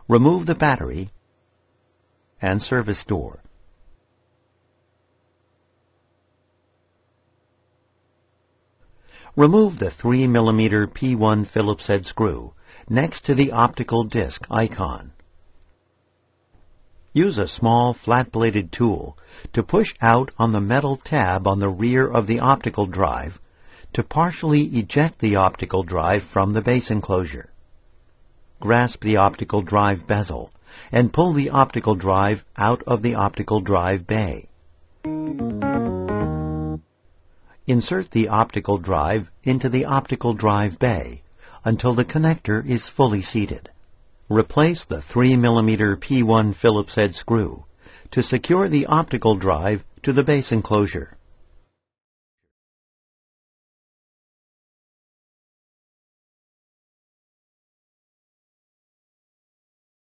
remove the battery and service door. Remove the 3mm P1 Phillips head screw next to the optical disc icon. Use a small flat-bladed tool to push out on the metal tab on the rear of the optical drive to partially eject the optical drive from the base enclosure. Grasp the optical drive bezel and pull the optical drive out of the optical drive bay. Insert the optical drive into the optical drive bay until the connector is fully seated. Replace the 3mm P1 Phillips head screw to secure the optical drive to the base enclosure.